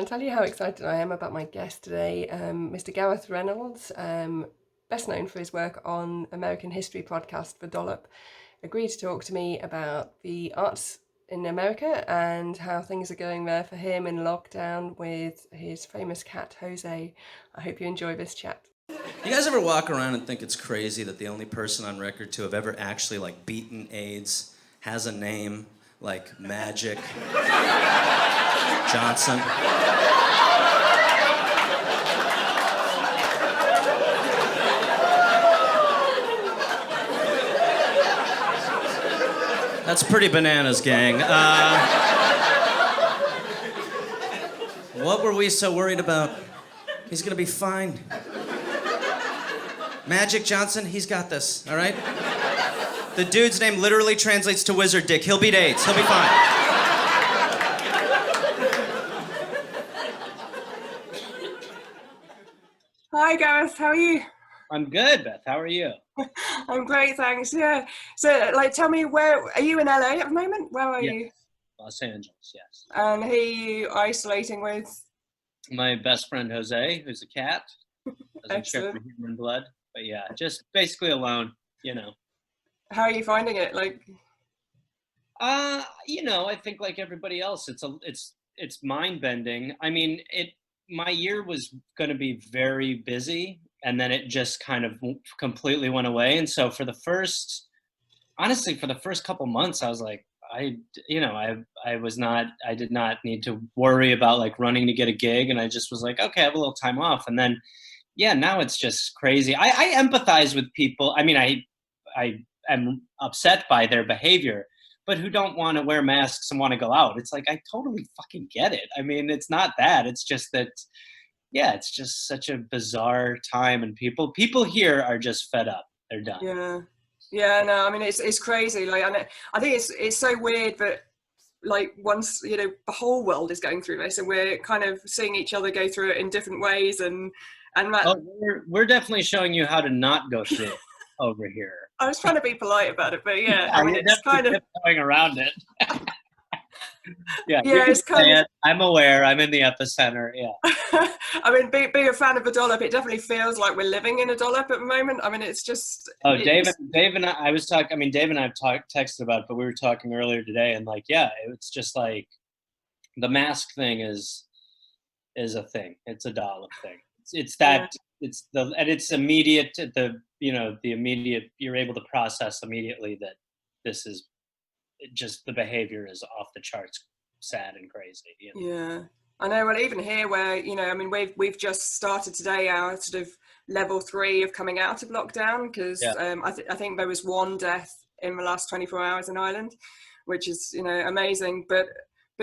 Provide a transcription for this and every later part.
I'll tell you how excited I am about my guest today, Mr. Gareth Reynolds, best known for his work on American History podcast for Dollop, agreed to talk to me about the arts in America and how things are going there for him in lockdown with his famous cat, Jose. I hope you enjoy this chat. You guys ever walk around and think it's crazy that the only person on record to have ever actually, like, beaten AIDS has a name like Magic Johnson? That's pretty bananas, gang. What were we so worried about? He's gonna be fine. Magic Johnson, he's got this, all right? The dude's name literally translates to wizard dick. He'll beat AIDS. He'll be fine. Hi, Gareth. How are you? I'm good, Beth. How are you? I'm great, thanks. Yeah. So, tell me, where are you in LA at the moment? Where are you? Los Angeles, yes. And who are you isolating with? My best friend Jose, who's a cat. Doesn't share Excellent. human blood, but yeah, just basically alone. How are you finding it? I think like everybody else, it's mind bending. I mean, my year was going to be very busy, and then it just kind of completely went away. And so for the first couple months, I was like, I did not need to worry about like running to get a gig, and I just was like, okay, I have a little time off. And then, yeah, now it's just crazy. I empathize with people. I mean, I am upset by their behavior, but who don't want to wear masks and want to go out. It's like, I totally fucking get it. I mean, it's not that. It's just that, yeah, it's just such a bizarre time, and people here are just fed up. They're done. Yeah, no, I mean, it's crazy. I think it's so weird that once, the whole world is going through this and we're kind of seeing each other go through it in different ways and that. Oh, we're definitely showing you how to not go through it over here. I was trying to be polite about it, but yeah, I mean, it's kind of going around it. Yeah, it's kind of. I'm aware. I'm in the epicenter. Yeah. I mean, being a fan of a dollop, it definitely feels like we're living in a dollop at the moment. I mean, it's just. Oh, Dave and I was talking. I mean, Dave and I have texted about it, but we were talking earlier today, and it's just like the mask thing is a thing. It's a dollop thing. It's that. Yeah. It's immediate. The immediate. You're able to process immediately that this is just the behavior is off the charts, sad and crazy. Yeah, I know. Well, even here, where I mean, we've just started today our sort of level 3 of coming out of lockdown because I think there was one death in the last 24 hours in Ireland, which is amazing, but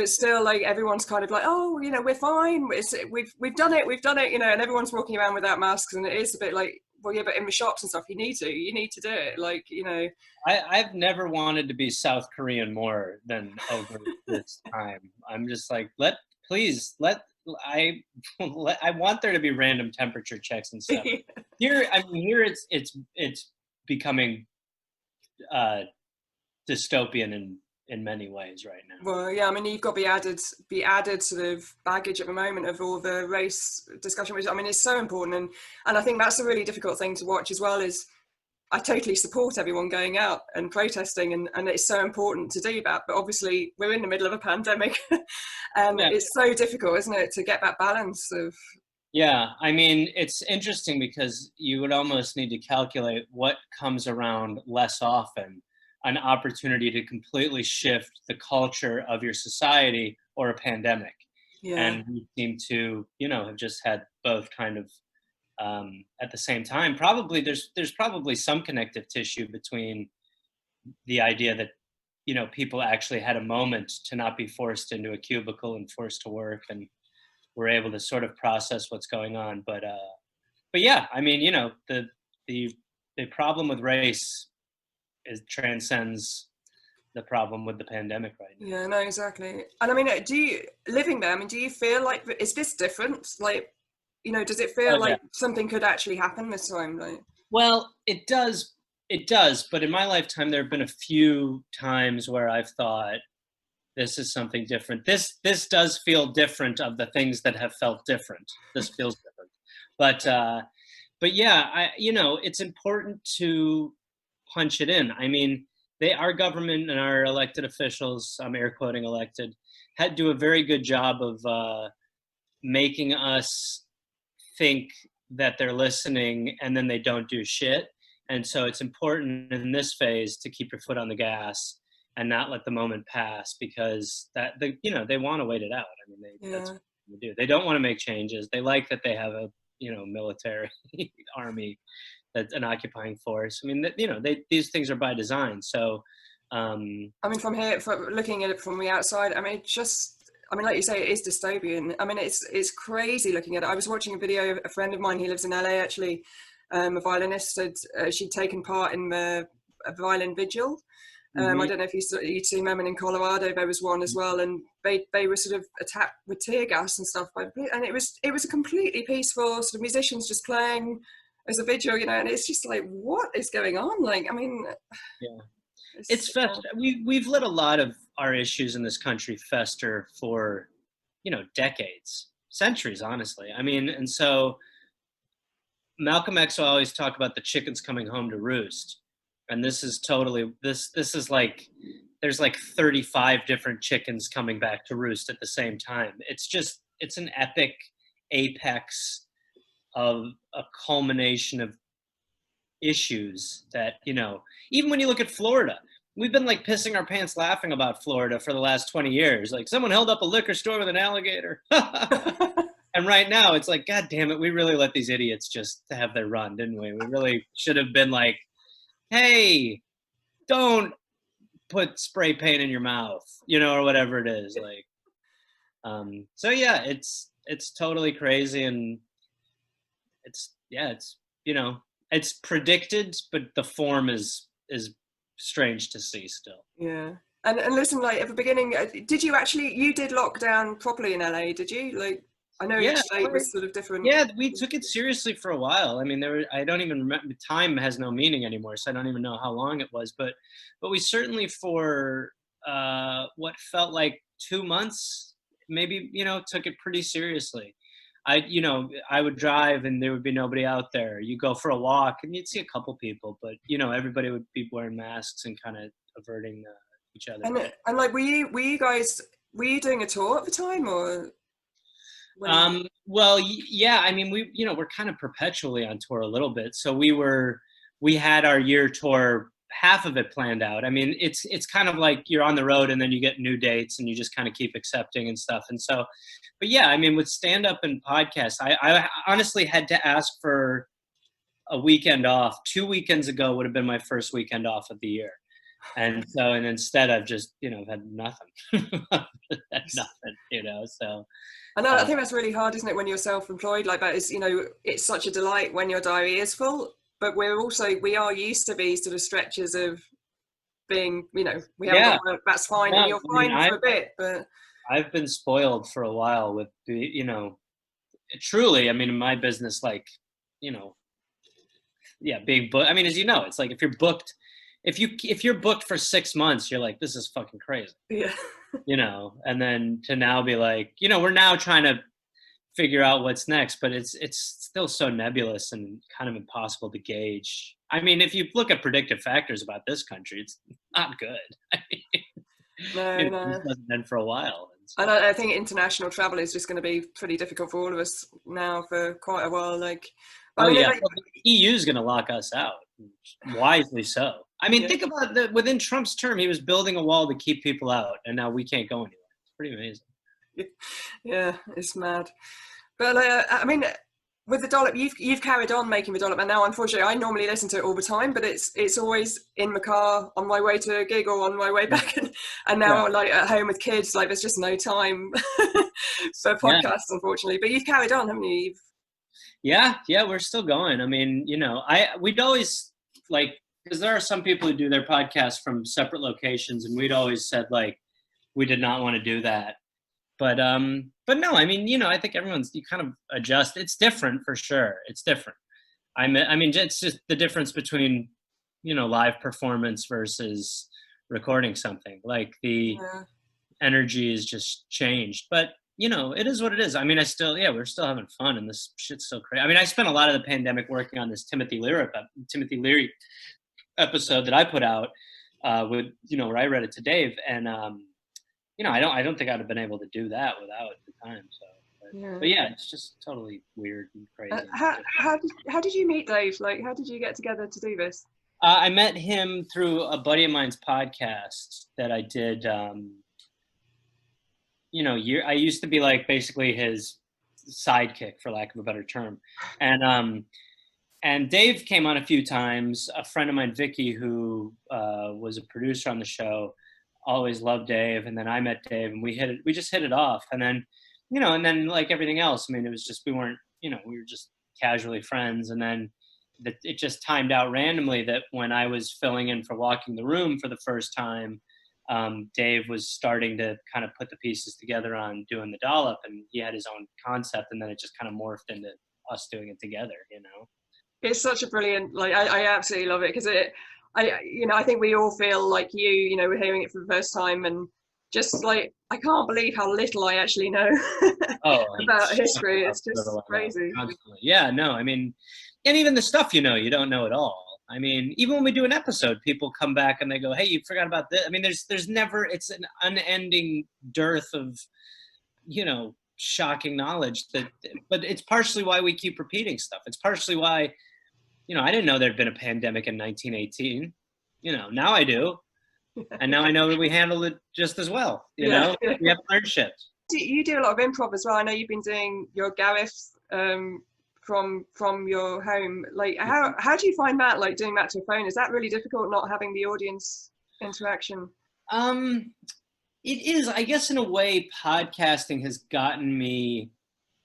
still, like, everyone's kind of like, oh, we're fine. We've done it, and everyone's walking around without masks, and it is a bit like, well, yeah, but in the shops and stuff, you need to do it. I've never wanted to be South Korean more than over this time. I'm just like, I want there to be random temperature checks and stuff. Here it's becoming dystopian in many ways right now. Well, yeah, I mean, you've got the added sort of baggage at the moment of all the race discussion, which, I mean, is so important, and I think that's a really difficult thing to watch as well. Is I totally support everyone going out and protesting, and it's so important to do that. But obviously, we're in the middle of a pandemic, and it's so difficult, isn't it, to get that balance of. Yeah, I mean, it's interesting because you would almost need to calculate what comes around less often. An opportunity to completely shift the culture of your society or a pandemic. Yeah. And we seem to, have just had both kind of at the same time. Probably there's probably some connective tissue between the idea that, people actually had a moment to not be forced into a cubicle and forced to work, and were able to sort of process what's going on. But yeah, I mean, the problem with race transcends the problem with the pandemic right now. Yeah, no, exactly. And I mean, living there, I mean, do you feel like, is this different? Like, does it feel like something could actually happen this time? Like, well, it does. But in my lifetime, there have been a few times where I've thought this is something different. This does feel different of the things that have felt different. This feels different. But yeah, it's important to punch it in. I mean, our government and our elected officials, I'm air quoting elected, do a very good job of making us think that they're listening, and then they don't do shit. And so it's important in this phase to keep your foot on the gas and not let the moment pass, because they want to wait it out. I mean, that's what they do. They don't want to make changes. They like that they have a military army that's an occupying force. I mean, these things are by design. So, I mean, from looking at it from the outside, I mean, like you say, it is dystopian. I mean, it's crazy looking at it. I was watching a video of a friend of mine, he lives in LA actually, a violinist, said she'd taken part in a violin vigil. I don't know if you'd seen them, and in Colorado there was one as well, and they were sort of attacked with tear gas and stuff, and it was a completely peaceful sort of musicians just playing as a vigil, and it's just like, what is going on? Like, I mean, it's we've let a lot of our issues in this country fester for decades, centuries, honestly. I mean, and so Malcolm X will always talk about the chickens coming home to roost. And this is totally, this is like, there's like 35 different chickens coming back to roost at the same time. It's an epic apex of a culmination of issues that, even when you look at Florida, we've been like pissing our pants laughing about Florida for the last 20 years. Like, someone held up a liquor store with an alligator. And right now it's like, God damn it, we really let these idiots just have their run, didn't we? We really should have been like, hey, don't put spray paint in your mouth, or whatever it is. Like, so yeah, it's totally crazy, and it's predicted, but the form is strange to see still. Yeah. And listen, like, at the beginning, you did lock down properly in LA, did you? Like, I know each state was sort of different. Yeah, we took it seriously for a while. I mean, I don't even remember, time has no meaning anymore, so I don't even know how long it was. But we certainly, for what felt like 2 months, maybe, took it pretty seriously. I would drive and there would be nobody out there. You go for a walk and you'd see a couple people, but everybody would be wearing masks and kind of averting each other. And like, were you doing a tour at the time, or? Well, yeah, I mean, we're kind of perpetually on tour a little bit. So we had our year tour, half of it planned out. I mean, it's kind of like you're on the road and then you get new dates and you just kind of keep accepting and stuff. And so, but yeah, I mean, with stand up and podcasts, I honestly had to ask for a weekend off. 2 weekends ago would have been my first weekend off of the year. And so, and instead I've just, had nothing, so. I know, I think that's really hard, isn't it, when you're self-employed like that? Is, it's such a delight when your diary is full, but we are used to these sort of stretches of being, we haven't got work, that's fine, and you're fine for a bit, but. I've been spoiled for a while with the, truly, I mean, in my business, like, being booked. I mean, as you know, it's like, if you're booked, if you're booked for 6 months, you're like, this is fucking crazy. Yeah. And then to now be like, we're now trying to figure out what's next, but it's still so nebulous and kind of impossible to gauge. I mean, if you look at predictive factors about this country, it's not good. I mean, no. It hasn't been for a while. And I think international travel is just going to be pretty difficult for all of us now for quite a while. Like, well, the EU is going to lock us out, wisely so. I mean, think about within Trump's term, he was building a wall to keep people out, and now we can't go anywhere. It's pretty amazing. Yeah, it's mad. But I mean, with the Dollop, you've carried on making the Dollop, and now, unfortunately, I normally listen to it all the time, but it's always in the car on my way to a gig or on my way back, and now like at home with kids, like there's just no time for podcasts, unfortunately. But you've carried on, haven't you? Yeah, we're still going. I mean, we'd always like, because there are some people who do their podcasts from separate locations, and we'd always said like we did not want to do that. But no, I mean, I think you kind of adjust. It's different for sure. It's different. I mean, it's just the difference between, live performance versus recording something. Like energy is just changed. But you know, it is what it is. I mean, we're still having fun, and this shit's so crazy. I mean, I spent a lot of the pandemic working on this Timothy Leary episode that I put out with, you know, where I read it to Dave, and you know, I don't think I'd have been able to do that without the time. So, but yeah, it's just totally weird and crazy. How did you meet Dave? Like, how did you get together to do this? I met him through a buddy of mine's podcast that I did. You know, I used to be like basically his sidekick, for lack of a better term, and Dave came on a few times. A friend of mine, Vicky, who was a producer on the show, always loved Dave, and then I met Dave, and we just hit it off, and then, you know, and then like everything else, I mean, it was just we were just casually friends, and then it just timed out randomly that when I was filling in for Walking the Room for the first time, Dave was starting to kind of put the pieces together on doing the Dollop, and he had his own concept, and then it just kind of morphed into us doing it together, you know. It's such a brilliant, like, I absolutely love it, because I think we all feel like you know, we're hearing it for the first time, and just like, I can't believe how little I actually know about history. It's just crazy. Constantly. Yeah, no, I mean, and even the stuff, you know, you don't know at all. I mean, even when we do an episode, people come back and they go, hey, you forgot about this. I mean, there's never, it's an unending dearth of, you know, shocking knowledge but it's partially why we keep repeating stuff. It's partially why, you know, I didn't know there'd been a pandemic in 1918. You know, now I do. And now I know that we handled it just as well. You know, we have learned shit. You do a lot of improv as well. I know you've been doing your Gareth from your home. Like, how do you find that, like, doing that to a phone? Is that really difficult, not having the audience interaction? It is. I guess in a way, podcasting has gotten me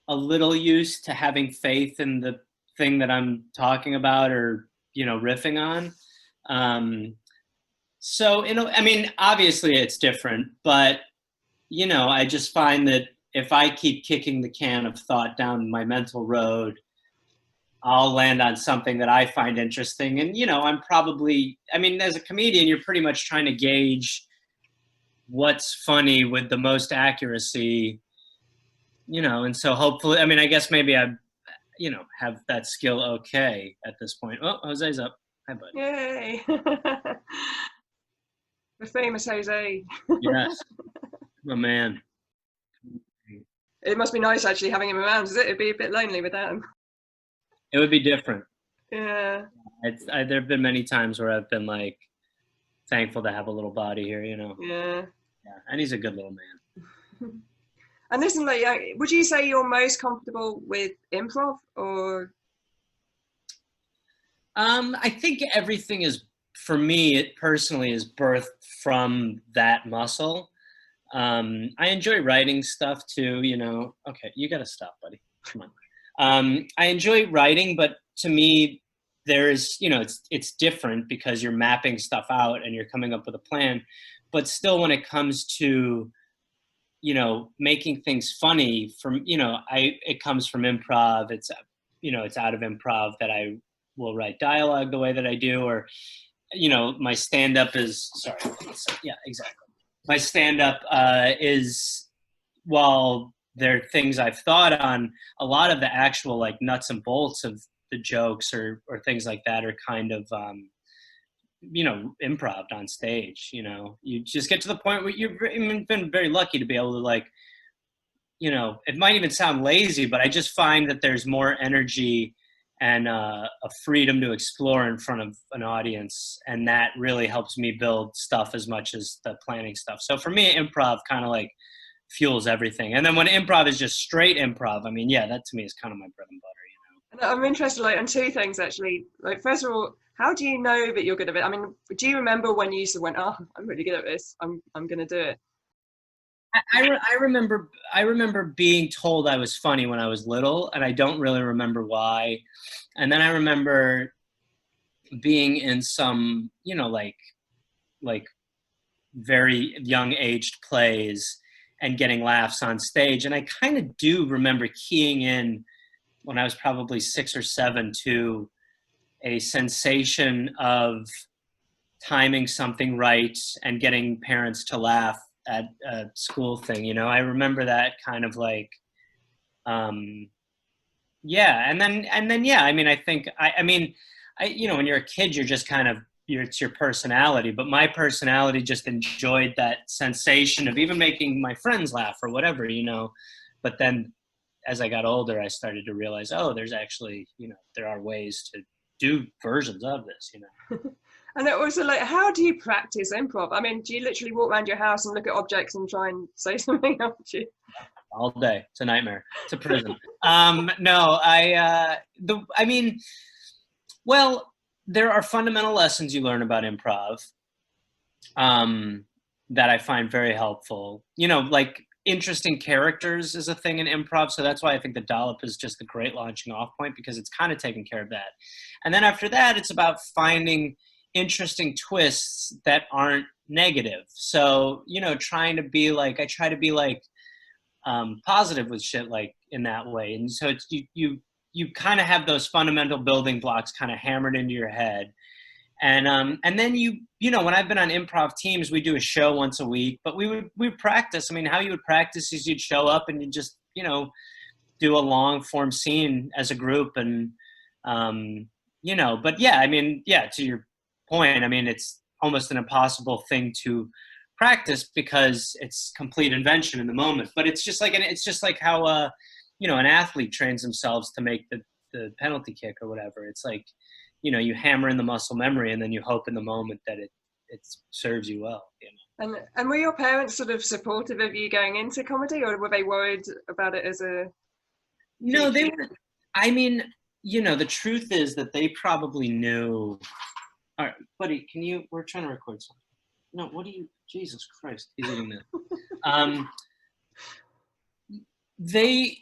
a little used to having faith in the thing that I'm talking about or, you know, riffing on. So, you know, I mean, obviously it's different, but, you know, I just find that if I keep kicking the can of thought down my mental road, I'll land on something that I find interesting. And, you know, I mean, as a comedian, you're pretty much trying to gauge what's funny with the most accuracy, you know, and so hopefully, I mean, I guess maybe I, you know, have that skill okay at this point. Oh, Jose's up. Hi, bud. Yay. The famous Jose. Yes. Oh, man. It must be nice actually having him around, is it? It'd be a bit lonely without him. It would be different. Yeah. There have been many times where I've been like thankful to have a little body here, you know. Yeah. And he's a good little man. And listen, like, would you say you're most comfortable with improv, or? I think everything is, for me, it personally is birthed from that muscle. I enjoy writing stuff too, you know. Okay, you gotta stop, buddy. Come on. I enjoy writing, but to me, there's, you know, it's different because you're mapping stuff out and you're coming up with a plan. But still, when it comes to, you know, making things funny, it comes from improv. It's, you know, it's out of improv that I will write dialogue the way that I do, or, you know, my stand-up is, sorry, yeah, exactly. My stand-up is, while there are things I've thought on, a lot of the actual like nuts and bolts of the jokes or things like that are kind of, you know, improv on stage. You know, you just get to the point where you've been very lucky to be able to, like, you know, it might even sound lazy, but I just find that there's more energy and a freedom to explore in front of an audience. And that really helps me build stuff as much as the planning stuff. So for me, improv kind of like fuels everything. And then when improv is just straight improv, I mean, yeah, that to me is kind of my bread and butter, you know. And I'm interested, like, on two things actually. Like, first of all, how do you know that you're good at it? I mean, do you remember when you went, oh, I'm really good at this, I'm going to do it? I remember being told I was funny when I was little, and I don't really remember why. And then I remember being in some, you know, like very young aged plays and getting laughs on stage. And I kind of do remember keying in when I was probably 6 or 7 to a sensation of timing something right and getting parents to laugh at a school thing, you know. I remember that kind of like, yeah, and then yeah, I mean, I think you know, when you're a kid, you're just kind of it's your personality, but my personality just enjoyed that sensation of even making my friends laugh or whatever, you know. But then as I got older, I started to realize, oh, there's actually, you know, there are ways to do versions of this, you know. And it also, like, how do you practice improv? I mean, do you literally walk around your house and look at objects and try and say something, haven't you? All day. It's a nightmare. It's a prison. No, I mean, well, there are fundamental lessons you learn about improv that I find very helpful. You know, like interesting characters is a thing in improv. So that's why I think the Dollop is just a great launching off point, because it's kind of taking care of that. And then after that, it's about finding interesting twists that aren't negative. So, you know, I try to be like positive with shit, like in that way. And so it's, you kind of have those fundamental building blocks kind of hammered into your head. And then you know, when I've been on improv teams, we do a show once a week, but we would practice. I mean, how you would practice is you'd show up and you just, you know, do a long form scene as a group. And, you know, but yeah, I mean, yeah, to your point, I mean, it's almost an impossible thing to practice because it's complete invention in the moment. But it's just like how, you know, an athlete trains themselves to make the penalty kick or whatever. It's like, you know, you hammer in the muscle memory and then you hope in the moment that it serves you well, you know. And were your parents sort of supportive of you going into comedy, or were they worried about it as a... No, they were. I mean, you know, the truth is that they probably knew. All right, buddy, we're trying to record something. No, what do you, Jesus Christ, he's eating that. They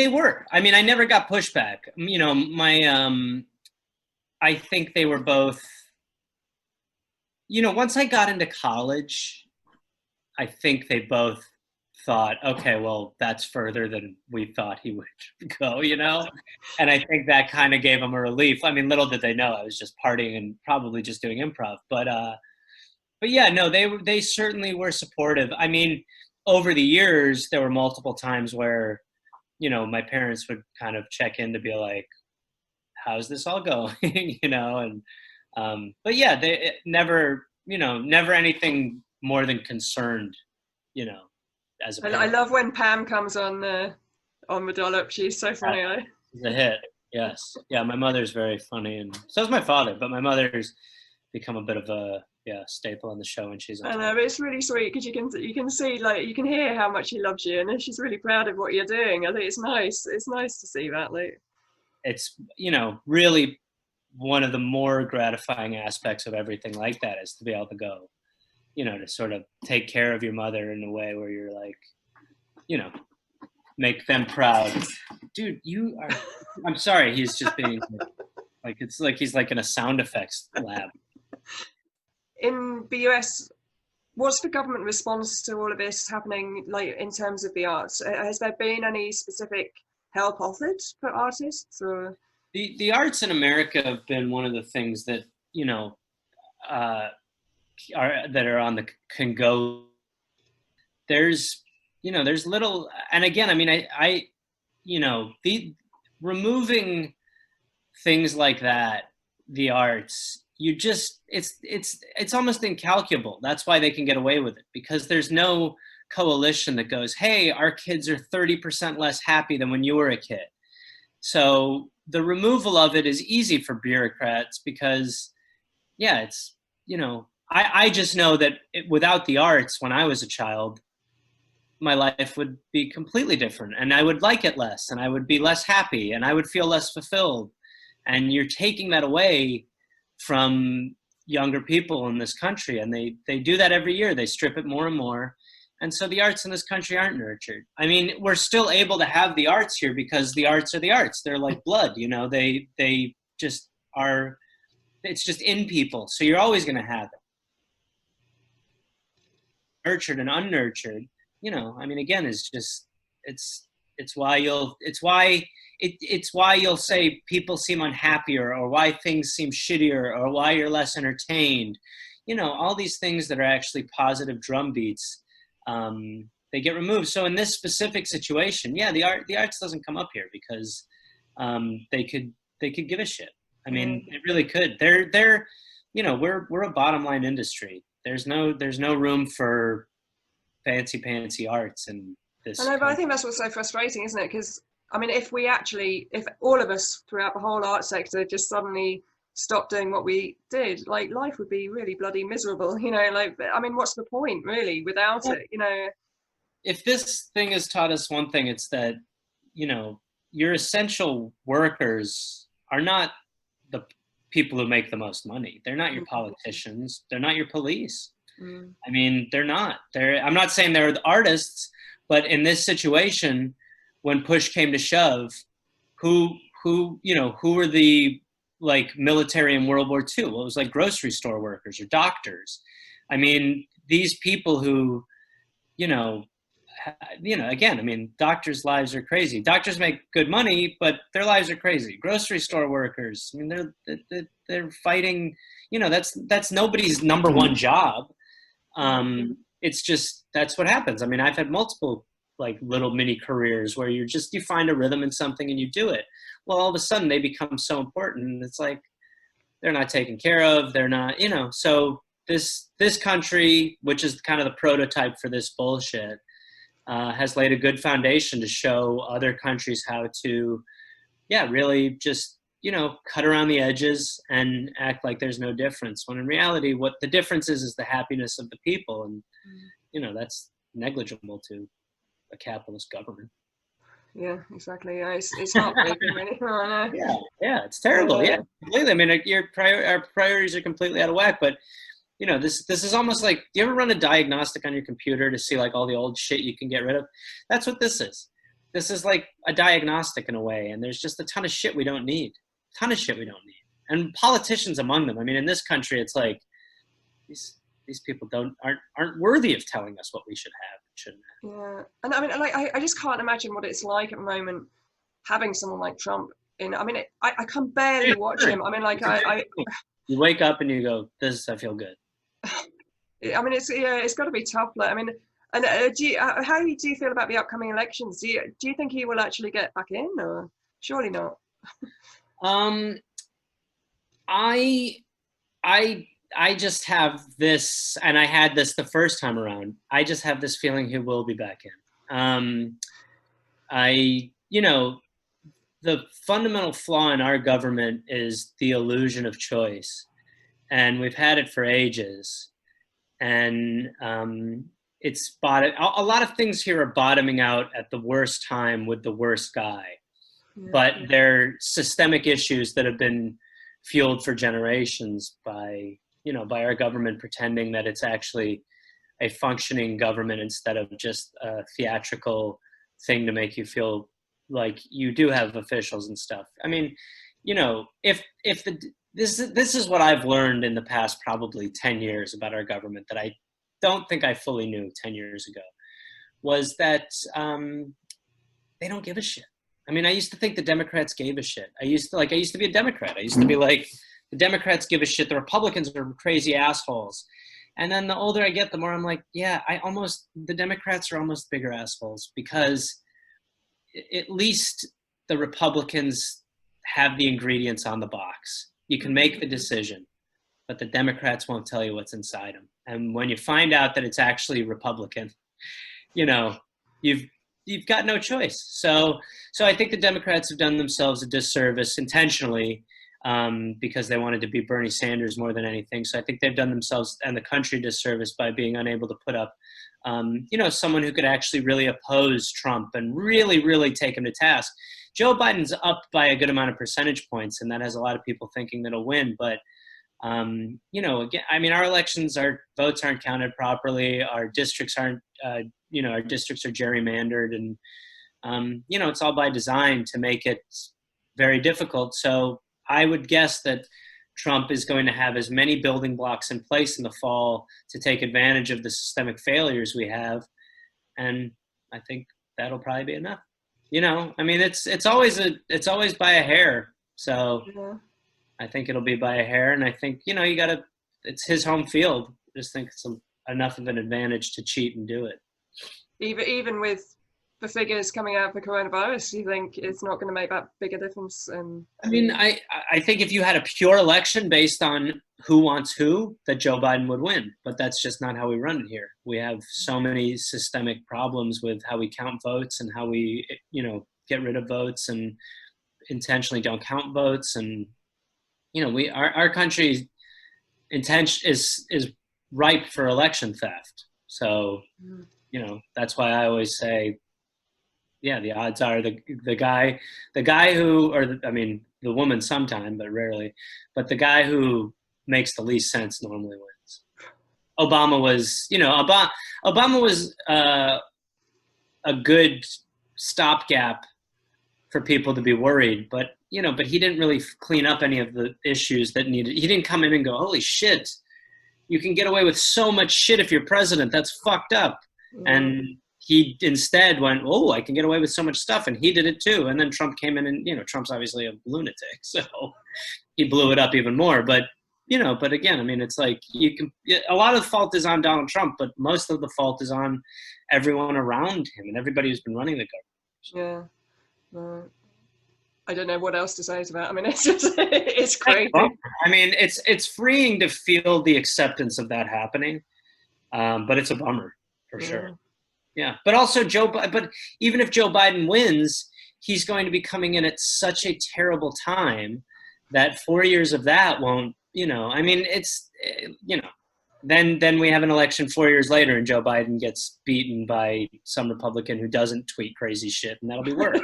were. I mean, I never got pushback. You know, I think they were both, you know, once I got into college, I think they both thought, okay, well, that's further than we thought he would go, you know? And I think that kind of gave them a relief. I mean, little did they know I was just partying and probably just doing improv. But yeah, no, they certainly were supportive. I mean, over the years, there were multiple times where, you know, my parents would kind of check in to be like, how's this all going? You know, and, but yeah, never anything more than concerned, you know, as a parent. I love when Pam comes on the Dollop. She's so funny. It's a hit. Yes. Yeah. My mother's very funny, and so is my father, but my mother's become a bit of a staple on the show, and she's on. I know, but it's really sweet because you can see, like, you can hear how much she loves you, and she's really proud of what you're doing. I think it's nice. It's nice to see that, like. It's, you know, really one of the more gratifying aspects of everything like that is to be able to go, you know, to sort of take care of your mother in a way where you're like, you know, make them proud. Dude, I'm sorry, he's just being like, it's like he's like in a sound effects lab. In the US, what's the government response to all of this happening, like, in terms of the arts? Has there been any specific help offered for artists? Or the arts in America have been one of the things that, you know, are on the can go. There's, you know, there's little, and again, I mean, I you know, removing things like that, the arts, you just, it's almost incalculable. That's why they can get away with it, because there's no coalition that goes, hey, our kids are 30% less happy than when you were a kid. So the removal of it is easy for bureaucrats because, yeah, it's, you know, I just know that without the arts, when I was a child, my life would be completely different, and I would like it less, and I would be less happy, and I would feel less fulfilled. And you're taking that away from younger people in this country, and they do that every year. They strip it more and more. And so the arts in this country aren't nurtured. I mean, we're still able to have the arts here because the arts are the arts. They're like blood, you know, they just are, it's just in people. So you're always going to have it. Nurtured and unnurtured, you know, I mean, again, it's just, it's why you'll say people seem unhappier, or why things seem shittier, or why you're less entertained. all these things that are actually positive drum beats, they get removed. So in this specific situation, the arts doesn't come up here because they could give a shit. I mean, they really could. We're a bottom line industry. There's no room for fancy arts in this. I know, but I think that's what's so frustrating, isn't it? Because I mean, if all of us throughout the whole art sector just suddenly stopped doing what we did, like life would be really bloody miserable, like, I mean, what's the point really without it, If this thing has taught us one thing, it's that, your essential workers are not the people who make the most money. They're not your politicians. They're not your police. I mean, they're not. I'm not saying they're the artists, but in this situation, when push came to shove, who were the military in World War II? Well, it was like grocery store workers or doctors. I mean, these people who, again, I mean, doctors' lives are crazy. Doctors make good money, but their lives are crazy. Grocery store workers, I mean, they're fighting. That's nobody's number one job. It's just, that's what happens. I mean, I've had multiple little mini careers where you find a rhythm in something and you do it. Well, all of a sudden they become so important. It's like they're not taken care of. They're not, so this country, which is kind of the prototype for this bullshit, has laid a good foundation to show other countries how to, really just, cut around the edges and act like there's no difference. When in reality, what the difference is the happiness of the people. And, that's negligible to a capitalist government. Yeah, exactly. Yeah, it's heartbreaking, really. I know. Yeah, it's terrible. Yeah, completely. I mean, our priorities are completely out of whack. But this is almost like, do you ever run a diagnostic on your computer to see all the old shit you can get rid of? That's what this is. This is like a diagnostic in a way, and there's just a ton of shit we don't need. And politicians among them. I mean, in this country, it's like these people aren't worthy of telling us what we should have and shouldn't have. Yeah, and I mean, I just can't imagine what it's like at the moment having someone like Trump in. I mean, I can barely watch him. I mean, I you wake up and you go, I feel good. I mean, it's got to be tough. I mean, and how do you feel about the upcoming elections? Do you think he will actually get back in, or surely not? I just have this, and I had this the first time around. I just have this feeling he will be back in. The fundamental flaw in our government is the illusion of choice, and we've had it for ages. And it's a lot of things here are bottoming out at the worst time with the worst guy. But they're systemic issues that have been fueled for generations by our government pretending that it's actually a functioning government instead of just a theatrical thing to make you feel like you do have officials and stuff. I mean, this is what I've learned in the past probably 10 years about our government that I don't think I fully knew 10 years ago, was that they don't give a shit. I mean, I used to think the Democrats gave a shit. I used to be a Democrat. I used to be like, the Democrats give a shit. The Republicans are crazy assholes. And then the older I get, the more I'm like, the Democrats are almost bigger assholes, because at least the Republicans have the ingredients on the box. You can make the decision, but the Democrats won't tell you what's inside them. And when you find out that it's actually Republican, you've got no choice. So I think the Democrats have done themselves a disservice intentionally, because they wanted to be Bernie Sanders more than anything. So I think they've done themselves and the country a disservice by being unable to put up, someone who could actually really oppose Trump and really, really take him to task. Joe Biden's up by a good amount of percentage points, and that has a lot of people thinking that he'll win. But, again, I mean, our elections, our votes aren't counted properly. Our districts aren't, our districts are gerrymandered, and, it's all by design to make it very difficult. So I would guess that Trump is going to have as many building blocks in place in the fall to take advantage of the systemic failures we have. And I think that'll probably be enough. I mean, it's always by a hair. So I think it'll be by a hair. And I think, it's his home field. I just think it's enough of an advantage to cheat and do it. Even with the figures coming out for coronavirus, do you think it's not going to make that big a difference? I mean, I think if you had a pure election based on who wants who, that Joe Biden would win. But that's just not how we run it here. We have so many systemic problems with how we count votes and how we, get rid of votes and intentionally don't count votes. And, our country intention is ripe for election theft. So, that's why I always say, yeah, the odds are the guy who, the woman sometime, but rarely, but the guy who makes the least sense normally wins. Obama was, Obama was a good stopgap for people to be worried, but he didn't really clean up any of the issues that needed. He didn't come in and go, holy shit, you can get away with so much shit if you're president. That's fucked up. And he instead went, oh, I can get away with so much stuff. And he did it too. And then Trump came in and, Trump's obviously a lunatic. So he blew it up even more. But, but again, I mean, it's like a lot of the fault is on Donald Trump, but most of the fault is on everyone around him and everybody who's been running the government. Yeah. I don't know what else to say to that. I mean, it's just, it's crazy. I mean, it's freeing to feel the acceptance of that happening. But it's a bummer for sure. Yeah, but also but even if Joe Biden wins, he's going to be coming in at such a terrible time that 4 years of that won't, I mean, it's, then we have an election 4 years later and Joe Biden gets beaten by some Republican who doesn't tweet crazy shit, and that'll be worse.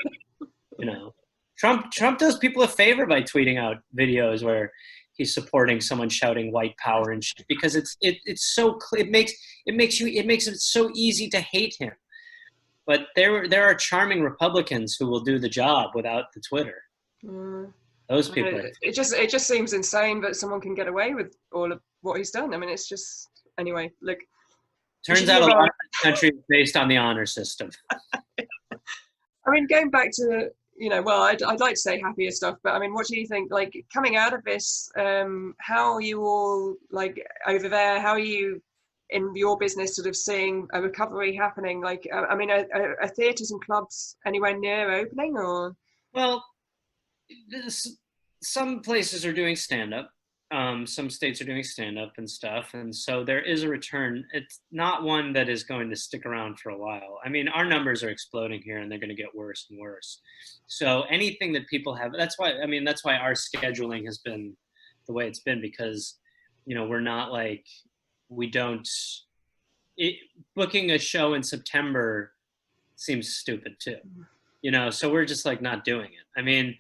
Trump does people a favor by tweeting out videos where he's supporting someone shouting white power and shit, because it's so clear. It makes it so easy to hate him. But there are charming Republicans who will do the job without the Twitter. Those people. It just seems insane that someone can get away with all of what he's done. I mean, it's just, anyway. Look. Turns out a lot of the country is based on the honor system. I mean, going back to, I'd like to say happier stuff, but I mean, what do you think, like, coming out of this, how are you all, like, over there, how are you in your business sort of seeing a recovery happening? Like, I mean, are theatres and clubs anywhere near opening, or? Well, some places are doing stand-up. Some states are doing stand-up and stuff, and so there is a return. It's not one that is going to stick around for a while. I mean, our numbers are exploding here, and they're going to get worse and worse. So anything that people have, that's why our scheduling has been the way it's been, because, we're not like, booking a show in September seems stupid too, so we're just like not doing it. I mean,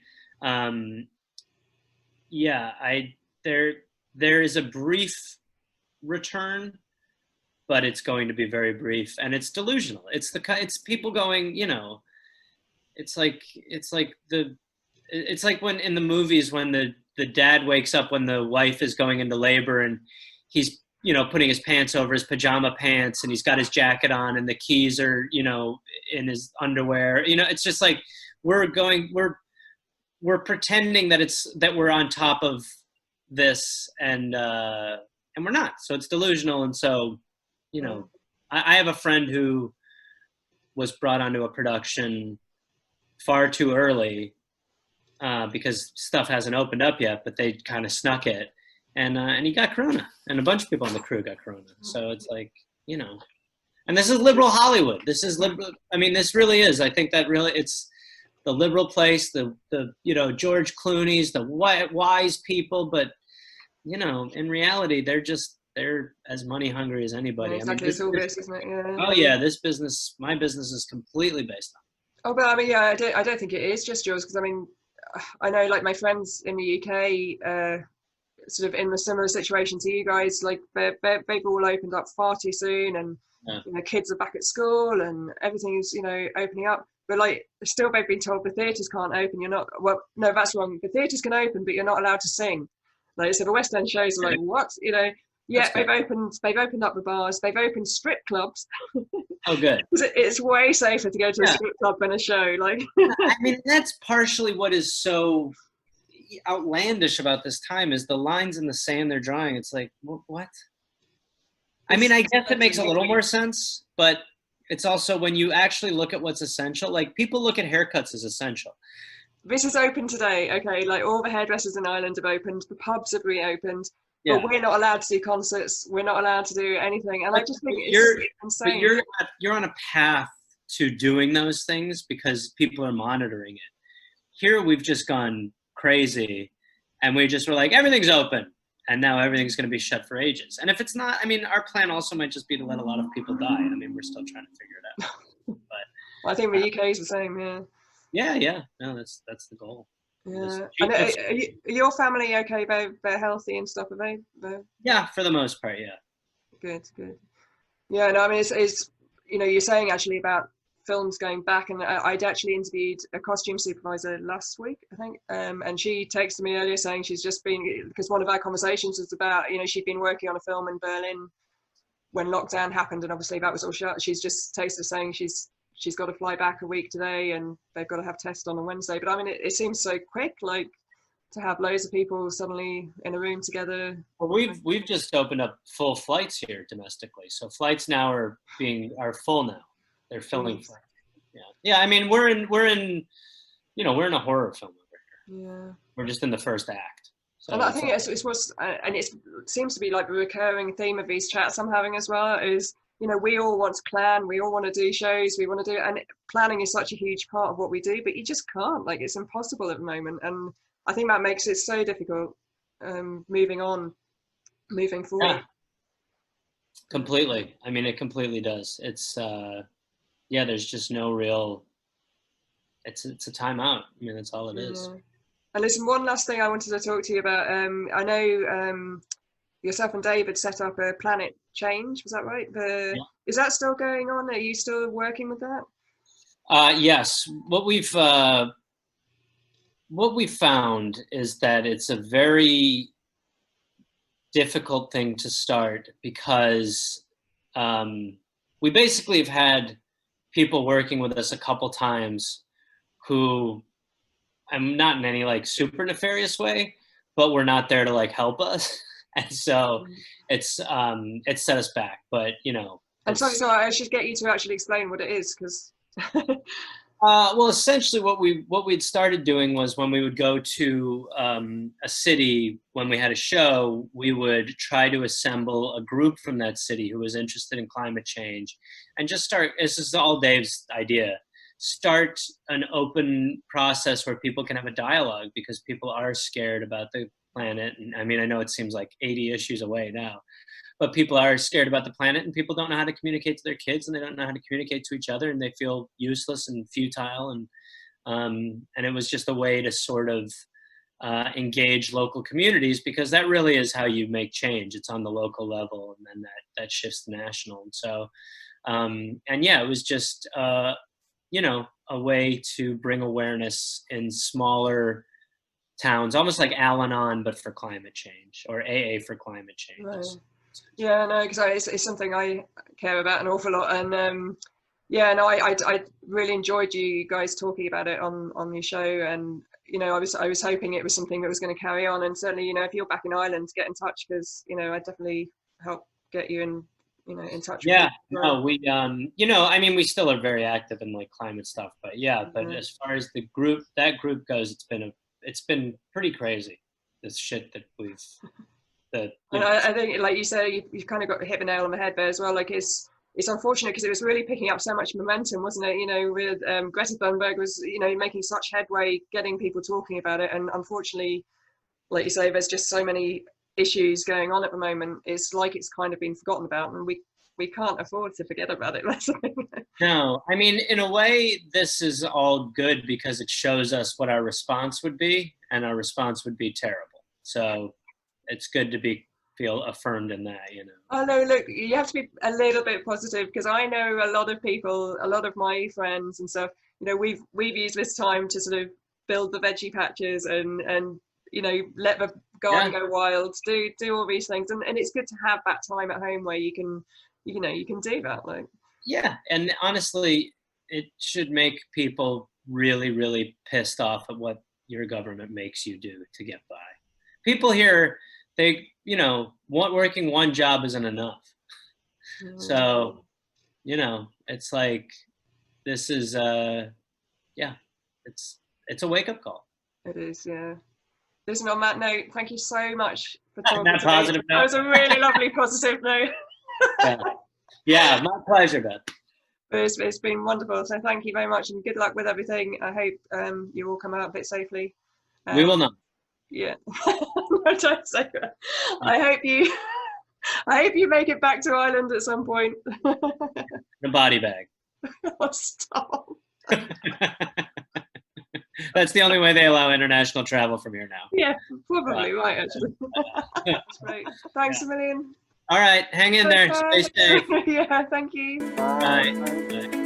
there is a brief return, but it's going to be very brief, and it's delusional. It's people going, it's like when in the movies when the dad wakes up when the wife is going into labor and he's, putting his pants over his pajama pants and he's got his jacket on and the keys are, in his underwear. It's just like we're pretending that we're on top of this, and we're not. So it's delusional. And so, I have a friend who was brought onto a production far too early because stuff hasn't opened up yet, but they kind of snuck it, and he got corona, and a bunch of people on the crew got corona. So it's like, and this is liberal Hollywood. This is liberal. I mean, this really is. I think that really it's the liberal place, the George Clooney's, the wise people, but in reality, they're as money hungry as anybody. Yeah, exactly. It's all this, isn't it? Yeah. Oh yeah, my business is completely based on. Oh, but I mean, yeah, I don't think it is just yours, because I mean, I know like my friends in the UK, sort of in a similar situation to you guys, like they've all opened up far too soon, and kids are back at school and everything's opening up. But like, still they've been told the theatres can't open. You're not. Well, no, that's wrong. The theatres can open, but you're not allowed to sing. Like, so the West End shows are like, what? Yeah, they've opened up the bars. They've opened strip clubs. Oh, good. It's way safer to go to a strip club than a show. Like, I mean, that's partially what is so. outlandish about this time is the lines in the sand they're drawing. It's like, what? I mean, I guess it makes a little more sense, but it's also when you actually look at what's essential, like people look at haircuts as essential. This is open today, okay? Like all the hairdressers in Ireland have opened, the pubs have reopened, but we're not allowed to do concerts. We're not allowed to do anything, and I just think it's insane. But you're on a path to doing those things because people are monitoring it. Here we've just gone crazy, and we just were like, everything's open, and now everything's going to be shut for ages. And if it's not, I mean, our plan also might just be to let a lot of people die. I mean, we're still trying to figure it out. But well, I think the UK is the same, yeah. Yeah. No, that's the goal. Yeah. And are your family okay? They're healthy and stuff, are they? Yeah, for the most part, yeah. Good. Yeah, no, I mean, it's you're saying actually about films going back, and I'd actually interviewed a costume supervisor last week, I think, and she texted me earlier saying she's just been, because one of our conversations was about, she'd been working on a film in Berlin when lockdown happened, and obviously that was all shut. She's just texted us saying she's got to fly back a week today, and they've got to have tests on Wednesday. But I mean, it seems so quick, like to have loads of people suddenly in a room together. Well, we've just opened up full flights here domestically, so flights now are full now. They're filming for. Yeah. I mean, we're in a horror film over here. Yeah. We're just in the first act. So and I think it seems to be like the recurring theme of these chats I'm having as well is, we all want to plan, we all want to do shows, we want to do, and planning is such a huge part of what we do, but you just can't, like, it's impossible at the moment. And I think that makes it so difficult moving forward. Yeah. Completely. I mean, it completely does. It's, there's just no real, it's a timeout. I mean, that's all it is. And listen, one last thing I wanted to talk to you about. I know yourself and David set up a Planet Change. Was that right? Is that still going on? Are you still working with that? Yes. What we've found is that it's a very difficult thing to start because we basically have had people working with us a couple times who, I'm not in any like super nefarious way, but we're not there to like help us. And so it's set us back, but And so I should get you to actually explain what it is, because well, essentially what we'd started doing was when we would go to a city, when we had a show, we would try to assemble a group from that city who was interested in climate change and just start, this is all Dave's idea, start an open process where people can have a dialogue, because people are scared about the planet. And I mean, I know it seems like 80 issues away now, but people are scared about the planet, and people don't know how to communicate to their kids, and they don't know how to communicate to each other, and they feel useless and futile. And it was just a way to sort of engage local communities, because that really is how you make change. It's on the local level, and then that shifts to national. And so, it was just, a way to bring awareness in smaller towns, almost like Al-Anon, but for climate change, or AA for climate change. Right. Yeah, no, because it's something I care about an awful lot, and I really enjoyed you guys talking about it on your show, and I was hoping it was something that was going to carry on, and certainly if you're back in Ireland, get in touch, because I definitely help get you in touch. Yeah, no, we I mean, we still are very active in like climate stuff, but as far as that group goes, it's been pretty crazy, this shit that we've. And I think, like you say, you've kind of hit the nail on the head there as well. Like it's unfortunate, because it was really picking up so much momentum, wasn't it? With Greta Thunberg was, making such headway, getting people talking about it. And unfortunately, like you say, there's just so many issues going on at the moment. It's like it's kind of been forgotten about, and we can't afford to forget about it. No, I mean, in a way, this is all good because it shows us what our response would be, and our response would be terrible. So it's good to feel affirmed in that, Oh no, look, you have to be a little bit positive, because I know a lot of people, a lot of my friends and stuff, we've used this time to sort of build the veggie patches and let the garden go wild, do all these things, and it's good to have that time at home where you can do that. Like, yeah, and honestly, it should make people really, really pissed off at what your government makes you do to get by. People here, they, working one job isn't enough. So, it's like, this is, it's a wake-up call. It is, yeah. Listen, on that note, thank you so much for talking That to me. positive note. That was a really lovely positive note. Yeah, my pleasure, Beth. It's been wonderful. So thank you very much, and good luck with everything. I hope you all come out of it safely. We will not. Yeah. No, don't say that. I hope you make it back to Ireland at some point. The body bag. Oh, stop. That's the only way they allow international travel from here now. Yeah, probably right, actually. That's great. Thanks a million. All right, hang in there. Stay safe. Yeah, thank you. Bye. Bye. Bye.